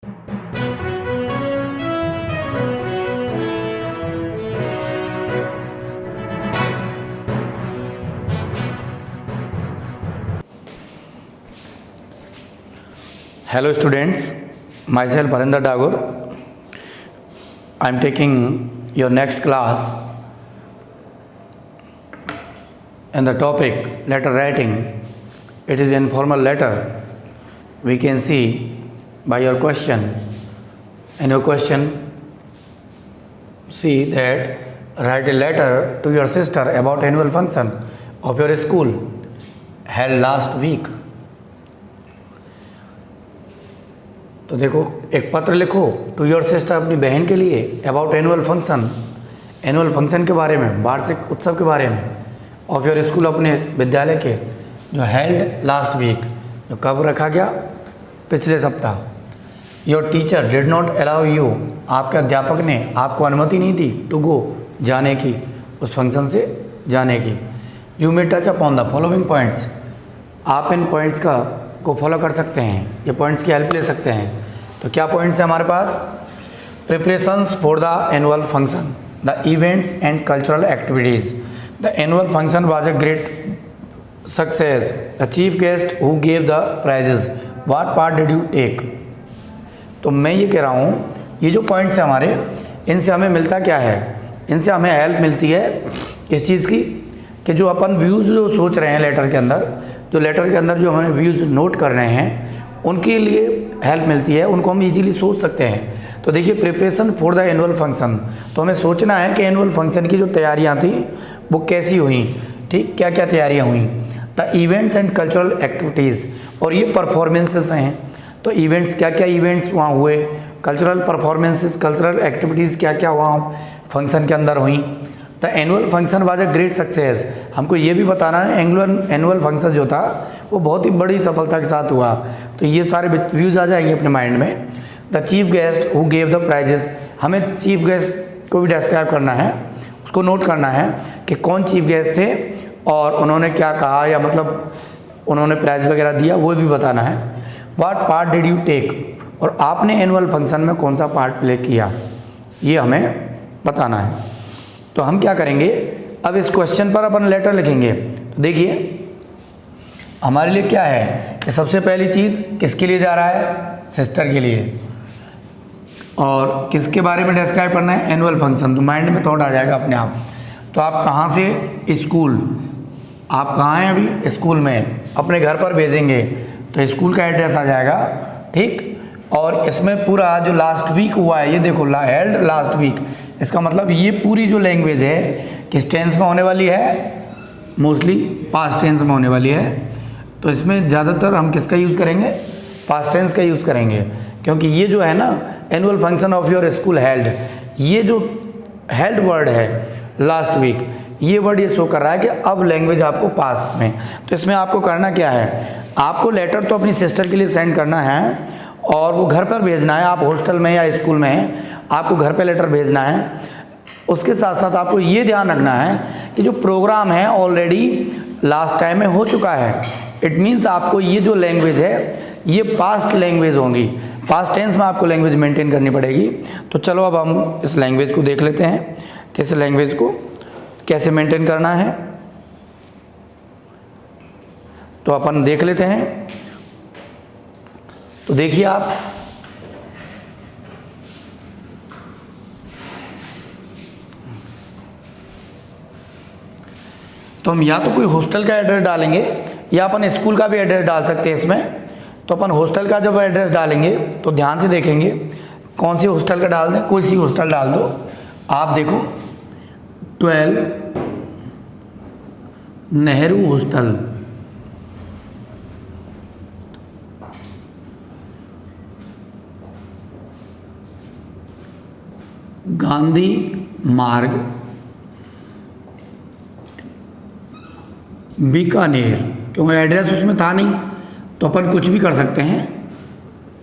Hello students, myself Harinder Dagur. I am taking your next class and the topic letter writing. It is informal letter. We can see by your question. In your question, see that write a letter to your sister about annual function of your school held last week. तो देखो एक पत्र लिखो to your sister अपनी बहन के लिए about annual function के बारे में, वार्षिक उत्सव के बारे में ऑफ योर स्कूल अपने विद्यालय के, जो हेल्ड लास्ट वीक, जो कब रखा गया, पिछले सप्ताह। Your teacher did not allow you, आपके अध्यापक ने आपको अनुमति नहीं दी टू गो, जाने की, उस फंक्शन से जाने की। You may touch upon the following points, आप इन पॉइंट्स को फॉलो कर सकते हैं, ये पॉइंट्स की हेल्प ले सकते हैं। तो क्या पॉइंट्स है हमारे पास? Preparations for the annual function, the events and cultural activities. The annual function was a great success, the chief guest who gave the prizes, what part did you take. तो मैं ये कह रहा हूँ, ये जो पॉइंट्स हैं हमारे, इनसे हमें मिलता क्या है? इनसे हमें हेल्प मिलती है किस चीज़ की, कि जो अपन व्यूज़ जो सोच रहे हैं लेटर के अंदर, जो लेटर के अंदर जो हमें व्यूज़ नोट कर रहे हैं, उनके लिए हेल्प मिलती है, उनको हम इजीली सोच सकते हैं। तो देखिए preparation for the annual function, तो हमें सोचना है कि एनुअल फंक्शन की जो तैयारियां थी वो कैसी हुई, ठीक, क्या क्या तैयारियां हुई। The events and cultural activities, और ये परफॉर्मेंसेस हैं, तो इवेंट्स क्या क्या इवेंट्स वहाँ हुए, कल्चरल परफॉर्मेंसेस, कल्चरल एक्टिविटीज़ क्या क्या वहाँ फंक्शन के अंदर हुई। The annual function was a great success, हमको ये भी बताना है एनुअल फंक्शन जो था वो बहुत ही बड़ी सफलता के साथ हुआ। तो ये सारे व्यूज़ आ जाएंगे अपने माइंड में। The chief guest who gave the prizes, हमें चीफ गेस्ट को भी डिस्क्राइब करना है, उसको नोट करना है कि कौन चीफ गेस्ट थे और उन्होंने क्या कहा, या मतलब उन्होंने प्राइज़ वगैरह दिया, वो भी बताना है। What part did you take, और आपने एनुअल फंक्शन में कौन सा पार्ट प्ले किया, ये हमें बताना है। तो हम क्या करेंगे, अब इस क्वेश्चन पर अपन लेटर लिखेंगे। तो देखिए हमारे लिए क्या है कि सबसे पहली चीज़ किसके लिए जा रहा है, सिस्टर के लिए, और किसके बारे में डिस्क्राइब करना है, एनुअल फंक्शन। तो माइंड में थॉट आ जाएगा अपने आप। तो आप कहाँ से, स्कूल, आप कहाँ हैं अभी, स्कूल में, अपने घर पर भेजेंगे तो स्कूल का एड्रेस आ जाएगा, ठीक। और इसमें पूरा जो लास्ट वीक हुआ है, ये देखो हेल्ड लास्ट वीक, इसका मतलब ये पूरी जो लैंग्वेज है किस टेंस में होने वाली है, मोस्टली पास्ट टेंस में होने वाली है। तो इसमें ज़्यादातर हम किसका यूज़ करेंगे, पास्ट टेंस का यूज़ करेंगे, क्योंकि ये जो है ना annual function of your school held, ये जो हेल्ड वर्ड है लास्ट वीक, ये वर्ड ये शो कर रहा है कि अब लैंग्वेज आपको पास्ट में। तो इसमें आपको करना क्या है, आपको लेटर तो अपनी सिस्टर के लिए सेंड करना है और वो घर पर भेजना है। आप हॉस्टल में या स्कूल में हैं, आपको घर पे लेटर भेजना है। उसके साथ साथ आपको ये ध्यान रखना है कि जो प्रोग्राम है ऑलरेडी लास्ट टाइम में हो चुका है। इट मीन्स आपको ये जो लैंग्वेज है ये पास्ट लैंग्वेज होंगी, पास्ट टेंस में आपको लैंग्वेज मेंटेन करनी पड़ेगी। तो चलो अब हम इस लैंग्वेज को देख लेते हैं कि इस लैंग्वेज को कैसे मेंटेन करना है। तो अपन देख लेते हैं। तो देखिए आप, तो हम या तो कोई हॉस्टल का एड्रेस डालेंगे या अपन स्कूल का भी एड्रेस डाल सकते हैं इसमें। तो अपन हॉस्टल का जब एड्रेस डालेंगे तो ध्यान से देखेंगे कौन सी हॉस्टल का डाल दें, कोई सी हॉस्टल डाल दो। आप देखो 12 नेहरू हॉस्टल, गांधी मार्ग, बीकानेर, क्योंकि एड्रेस उसमें था नहीं तो अपन कुछ भी कर सकते हैं,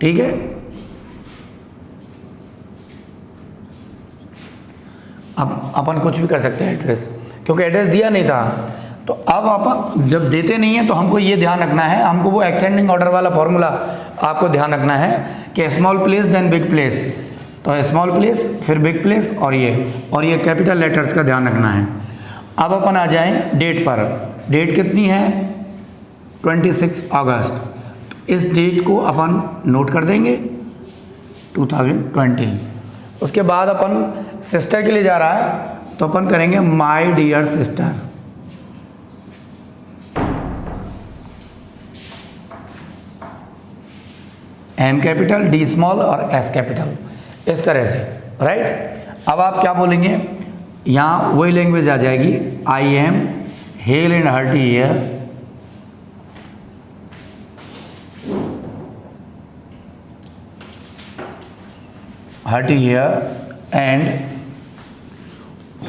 ठीक है। अब अपन कुछ भी कर सकते हैं एड्रेस, क्योंकि एड्रेस दिया नहीं था। तो अब आप जब देते नहीं हैं तो हमको ये ध्यान रखना है, हमको वो एक्सेंडिंग ऑर्डर वाला फॉर्मूला आपको ध्यान रखना है कि small place then big place, तो स्मॉल प्लेस फिर बिग प्लेस और ये कैपिटल लेटर्स का ध्यान रखना है। अब अपन आ जाएं डेट पर। डेट कितनी है? 26 अगस्त। तो इस डेट को अपन नोट कर देंगे 2020। उसके बाद अपन सिस्टर के लिए जा रहा है, तो अपन करेंगे my dear sister. M capital, D small और एस कैपिटल, इस तरह से, राइट। अब आप क्या बोलेंगे? यहाँ वही लैंग्वेज आ जाएगी, I am hale and hearty here, hearty here and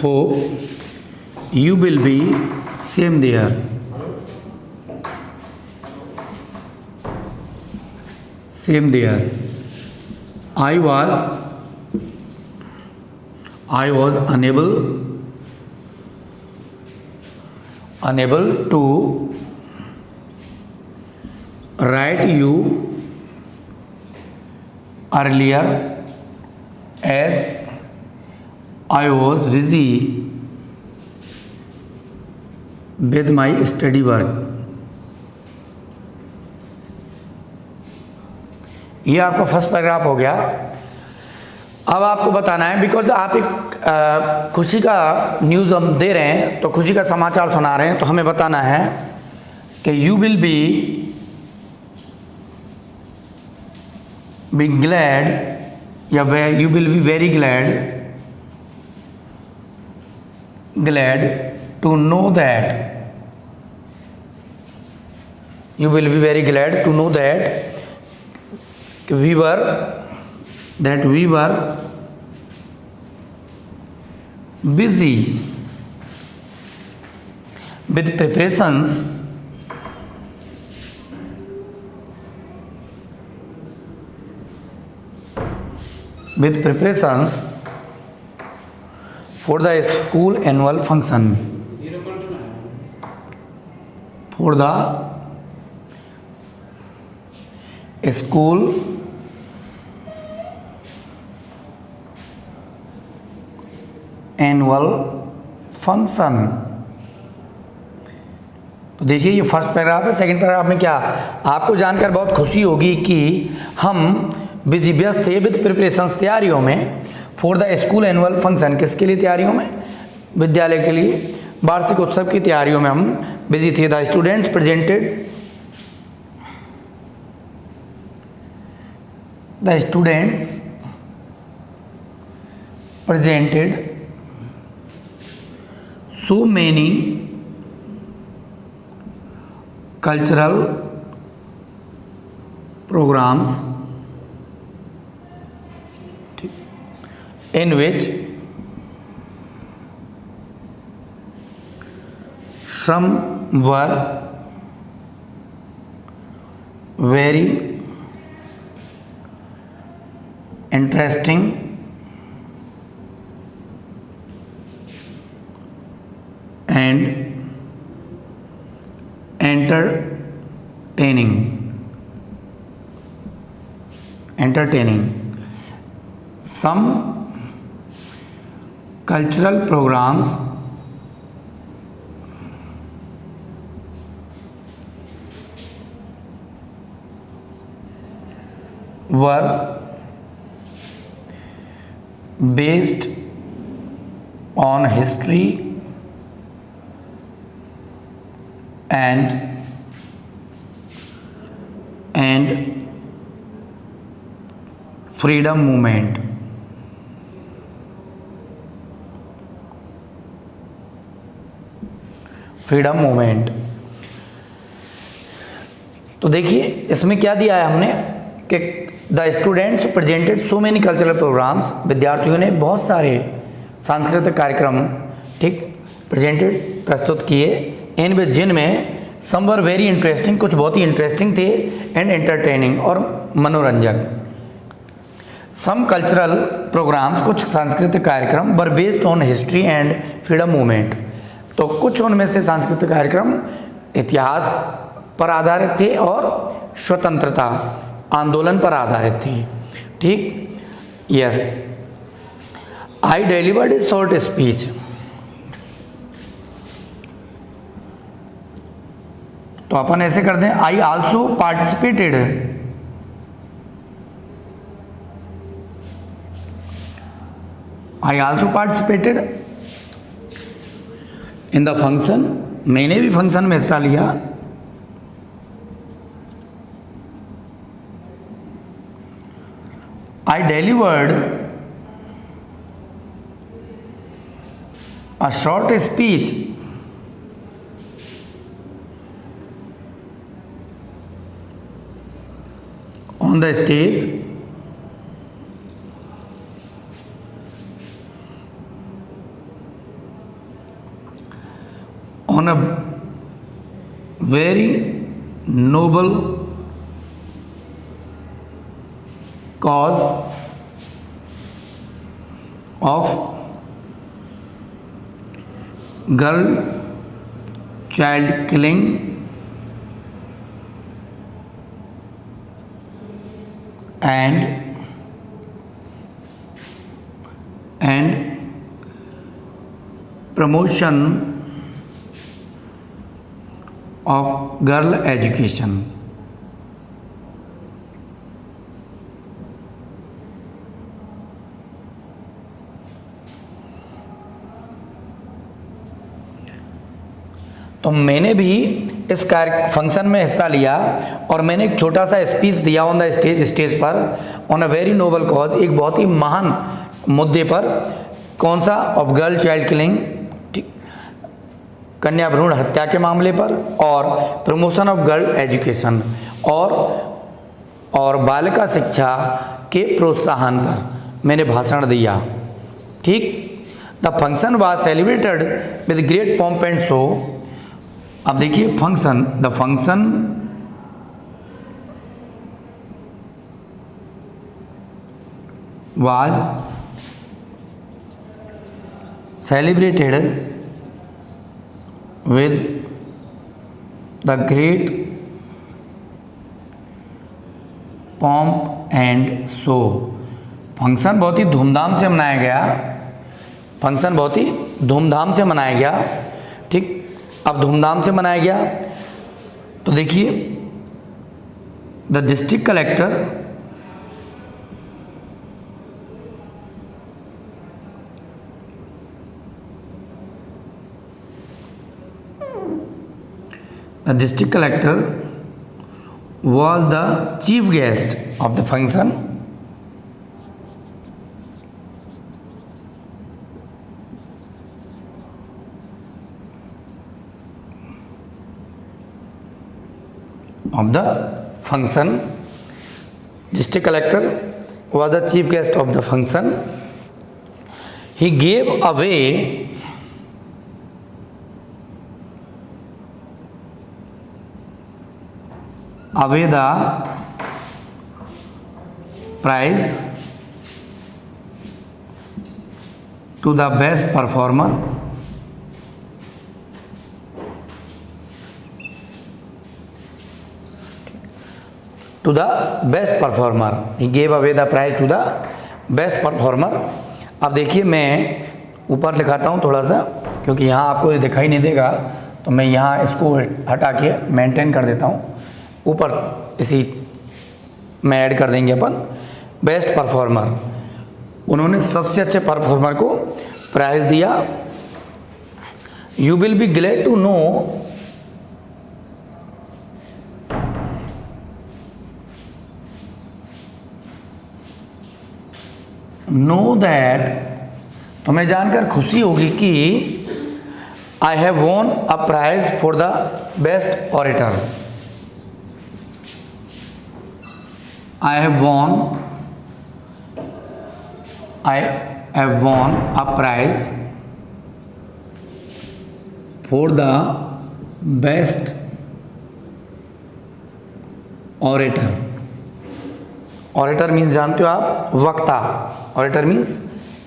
hope you will be same there, same there. I was unable to write you earlier as I was busy with my study work। ये आपका first paragraph हो गया। अब आपको बताना है, because आप एक खुशी का न्यूज़ हम दे रहे हैं, तो खुशी का समाचार सुना रहे हैं, तो हमें बताना है कि यू विल बी ग्लैड या you will be very glad to know that, you will be very glad to know that we were busy with preparations for the school annual function, for the school annual function. तो देखिए ये first paragraph है। Second paragraph में क्या, आपको जानकर बहुत खुशी होगी कि हम बिजी व्यस्त थे विद प्रिपरेशंस, तैयारियों में, for the school annual function, किसके लिए तैयारियों में? विद्यालय के लिए वार्षिक उत्सव की तैयारियों में हम बिजी थे। The students presented so many cultural programs in which some were very interesting and entertaining. Some cultural programs were based on history and freedom movement। Freedom movement. तो देखिए इसमें क्या दिया है हमने कि the students presented so many cultural programs, विद्यार्थियों ने बहुत सारे सांस्कृतिक कार्यक्रम ठीक प्रेजेंटेड प्रस्तुत किए, इन विच जिनमें सम वर वेरी इंटरेस्टिंग, कुछ बहुत ही इंटरेस्टिंग थे, एंड एंटरटेनिंग और मनोरंजक। सम कल्चरल प्रोग्राम्स, कुछ सांस्कृतिक कार्यक्रम, were based on history and freedom movement, तो कुछ उनमें से सांस्कृतिक कार्यक्रम इतिहास पर आधारित थे और स्वतंत्रता आंदोलन पर आधारित थी। ठीक, yes. I delivered a short speech, तो अपन ऐसे कर दें, I also participated, I also participated in the function, मैंने भी फंक्शन में हिस्सा लिया। आई delivered a short speech on the stage on a very noble cause of girl child killing and promotion of girl education। तो मैंने भी इस कार्य फंक्शन में हिस्सा लिया और मैंने एक छोटा सा स्पीच दिया ऑन द स्टेज पर on a very noble cause, एक बहुत ही महान मुद्दे पर। कौन सा? ऑफ गर्ल चाइल्ड किलिंग, कन्या भ्रूण हत्या के मामले पर, और प्रमोशन ऑफ गर्ल एजुकेशन, और बालिका शिक्षा के प्रोत्साहन पर मैंने भाषण दिया। ठीक, the function was celebrated with great pomp and show. अब देखिए function, the function was celebrated with the great pomp and show. Function बहुत ही धूमधाम से मनाया गया, फंक्शन बहुत ही धूमधाम से मनाया गया। ठीक, अब धूमधाम से मनाया गया तो देखिए the district collector was the chief guest of the function of the function. District collector was the chief guest of the function. He gave away the prize to the best performer he gave away the prize to the best performer। अब देखिए मैं ऊपर लिखाता हूँ थोड़ा सा, क्योंकि यहाँ आपको ये दिखाई नहीं देगा, तो मैं यहाँ इसको हटा के मेंटेन कर देता हूँ। ऊपर इसी में ऐड कर देंगे अपन बेस्ट परफॉर्मर। उन्होंने सबसे अच्छे परफॉर्मर को प्राइज दिया। You will be glad to know that, तुम्हें जानकर खुशी होगी कि I have won a prize for the best orator. I have won a prize for the best orator। orator means जानते हो आप, वक्ता। orator means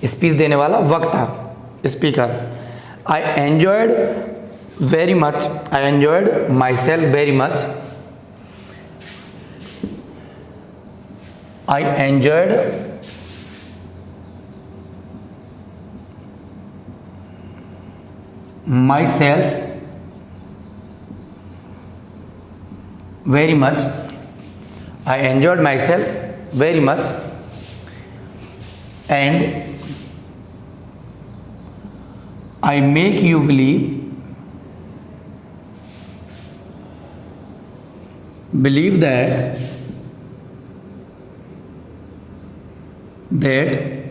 स्पीच देने वाला, वक्ता, speaker. I enjoyed myself very much I enjoyed my self very much, I enjoyed my self very much, and I make you believe that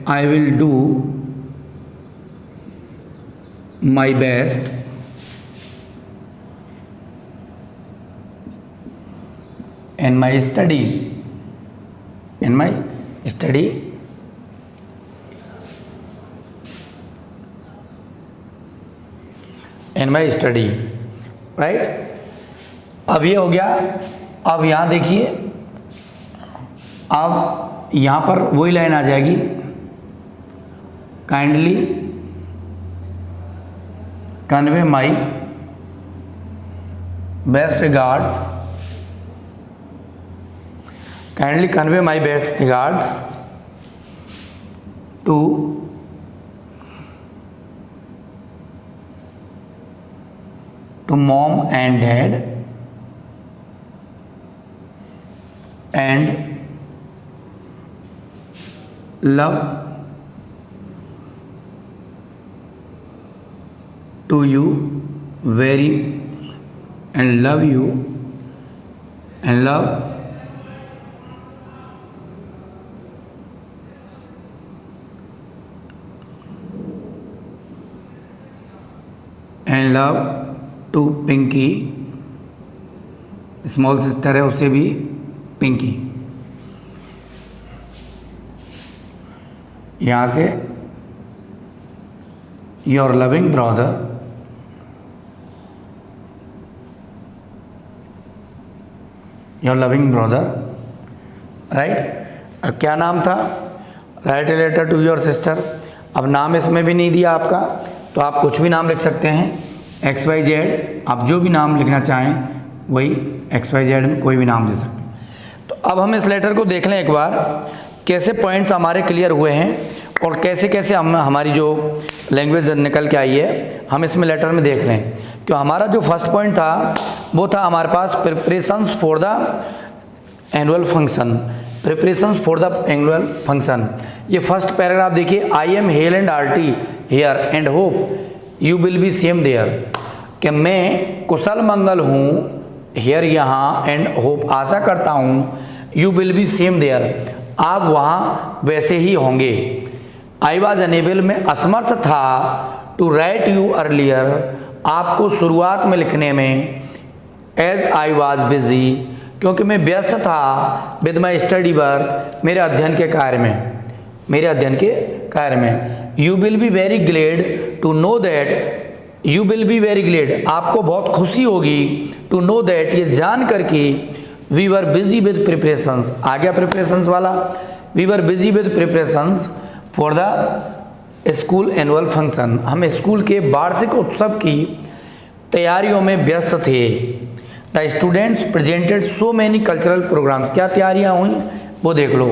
I will do my best in my study right. अब ये हो गया। अब यहाँ देखिए, अब यहाँ पर वही लाइन आ जाएगी, kindly convey my best regards, kindly convey my best regards to mom and dad and love to you very and love you and love to Pinky, small sister है उसे भी पिंकी। यहाँ से योर लविंग ब्रदर, राइट। अब क्या नाम था? Write a letter to your sister. अब नाम इसमें भी नहीं दिया आपका, तो आप कुछ भी नाम लिख सकते हैं, XYZ। आप जो भी नाम लिखना चाहें वही XYZ में कोई भी नाम दे सकते हैं। तो अब हम इस लेटर को देख लें एक बार, कैसे पॉइंट्स हमारे क्लियर हुए हैं और कैसे कैसे हमारी जो लैंग्वेज निकल के आई है, हम इसमें लेटर में देख लें। क्यों हमारा जो फर्स्ट पॉइंट था वो था हमारे पास preparations for the annual function, preparations for the annual function. ये फर्स्ट पैराग्राफ देखिए, I am hale and hearty here and hope you will be same there, कि मैं कुशल मंगल हूँ, हेयर यहाँ, एंड होप आशा करता हूँ, you will be same there, आप वहाँ वैसे ही होंगे। आई वॉज अनेबल, में असमर्थ था, टू राइट यू अर्लियर, आपको शुरुआत में लिखने में, एज आई वॉज बिजी, क्योंकि मैं व्यस्त था, विद माई स्टडी वर्क, मेरे अध्ययन के कार्य में, you will be very glad to know that, you will be very glad, आपको बहुत खुशी होगी, टू नो दैट, ये जान करके, we were busy with preparations, आ गया प्रिपरेशंस वाला, we were busy with preparations for the school annual function, हम स्कूल के वार्षिक उत्सव की तैयारियों में व्यस्त थे। The students presented so many cultural programmes, क्या तैयारियां हुई वो देख लो,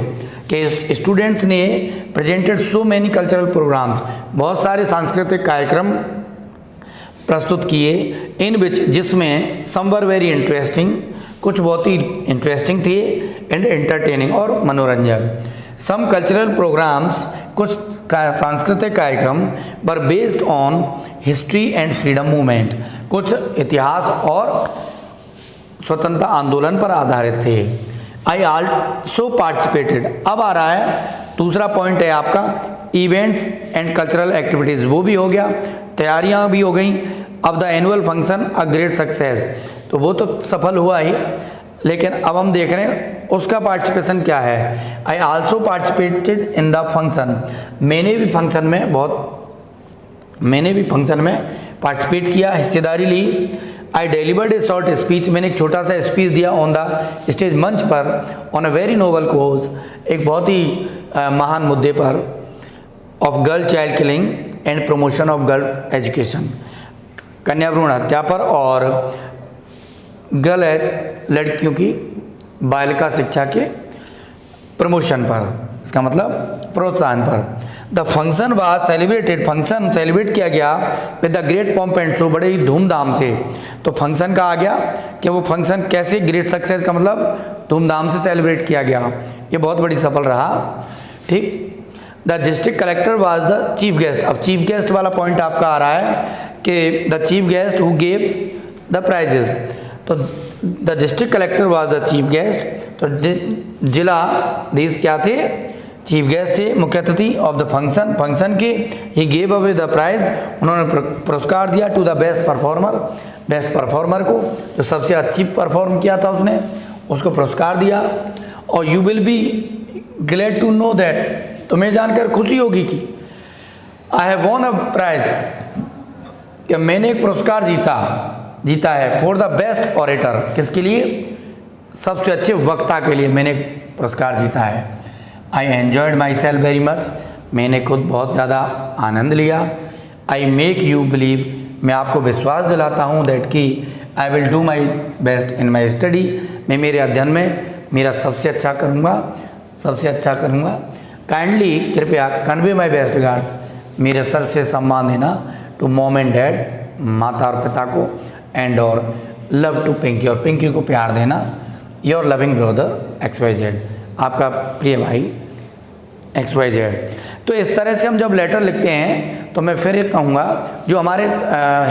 कि स्टूडेंट्स ने presented so many cultural programmes, बहुत सारे सांस्कृतिक कार्यक्रम प्रस्तुत किए, इन विच, जिसमें सम वर वेरी इंटरेस्टिंग, कुछ बहुत ही इंटरेस्टिंग थे, एंड एंटरटेनिंग, और मनोरंजक। सम कल्चरल प्रोग्राम्स, कुछ सांस्कृतिक कार्यक्रम, were based on history and freedom movement, कुछ इतिहास और स्वतंत्रता आंदोलन पर आधारित थे। आई आल्सो पार्टिसिपेटेड, अब आ रहा है दूसरा पॉइंट है आपका, इवेंट्स एंड कल्चरल एक्टिविटीज़, वो भी हो गया, तैयारियां भी हो गई। अब the annual function a great success, तो वो तो सफल हुआ ही, लेकिन अब हम देख रहे हैं उसका पार्टिसिपेशन क्या है। I also participated in the function, मैंने भी फंक्शन में पार्टिसिपेट किया, हिस्सेदारी ली। I delivered a short speech, मैंने एक छोटा सा स्पीच दिया ऑन द स्टेज, मंच पर, ऑन अ वेरी नोबल कोज, एक बहुत ही महान मुद्दे पर, of girl child killing and promotion of girl education, कन्या भ्रूण हत्या पर और लड़कियों की बालिका शिक्षा के प्रमोशन पर, इसका मतलब प्रोत्साहन पर। The function was celebrated, function celebrate किया गया with the great pomp and show, बड़े ही धूमधाम से। तो फंक्शन का आ गया कि वो फंक्शन कैसे ग्रेट सक्सेस का मतलब धूमधाम से सेलिब्रेट किया गया, ये बहुत बड़ी सफल रहा। ठीक। The district collector was the chief guest, अब चीफ गेस्ट वाला पॉइंट आपका आ रहा है कि the chief guest who gave the prizes, तो the district collector was the chief guest, तो जिला दीज क्या थे, चीफ गेस्ट थे, मुख्य अतिथि ऑफ द फंक्शन, फंक्शन के। He gave away the prize, उन्होंने पुरस्कार दिया to the best performer, best performer को, जो सबसे अच्छी परफॉर्म किया था उसने, उसको पुरस्कार दिया। और you will be glad to know that, तुम्हें जानकर खुशी होगी कि I have won a prize, कि मैंने एक पुरस्कार जीता है फॉर द बेस्ट ऑरेटर, किसके लिए, सबसे अच्छे वक्ता के लिए मैंने एक पुरस्कार जीता है। I enjoyed my self very much, मैंने खुद बहुत ज़्यादा आनंद लिया। आई मेक यू बिलीव, मैं आपको विश्वास दिलाता हूँ दैट कि I will do my best in my study, मैं मेरे अध्ययन में मेरा सबसे अच्छा करूँगा। काइंडली, कृपया, कन्वे माई बेस्ट रिगार्ड्स, मेरे सबसे सम्मान देना टू मॉम एंड डैड, माता और पिता को, एंड और लव टू पिंकी, और पिंकी को प्यार देना। योर लविंग ब्रदर XYZ, आपका प्रिय भाई XYZ। तो इस तरह से हम जब लेटर लिखते हैं तो मैं फिर एक कहूँगा, जो हमारे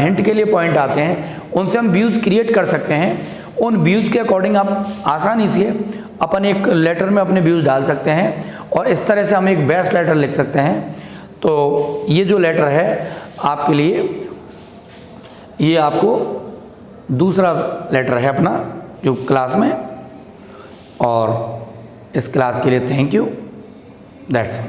हिंट के लिए पॉइंट आते हैं उनसे हम व्यूज़ क्रिएट कर सकते हैं। उन व्यूज़ के अकॉर्डिंग आप आसानी से अपन एक लेटर में अपने व्यूज़ डाल सकते हैं, और इस तरह से हम एक बेस्ट लेटर लिख सकते हैं। तो ये जो लेटर है आपके लिए, ये आपको दूसरा लेटर है अपना जो क्लास में, और इस क्लास के लिए थैंक यू, दैट्स ऑल।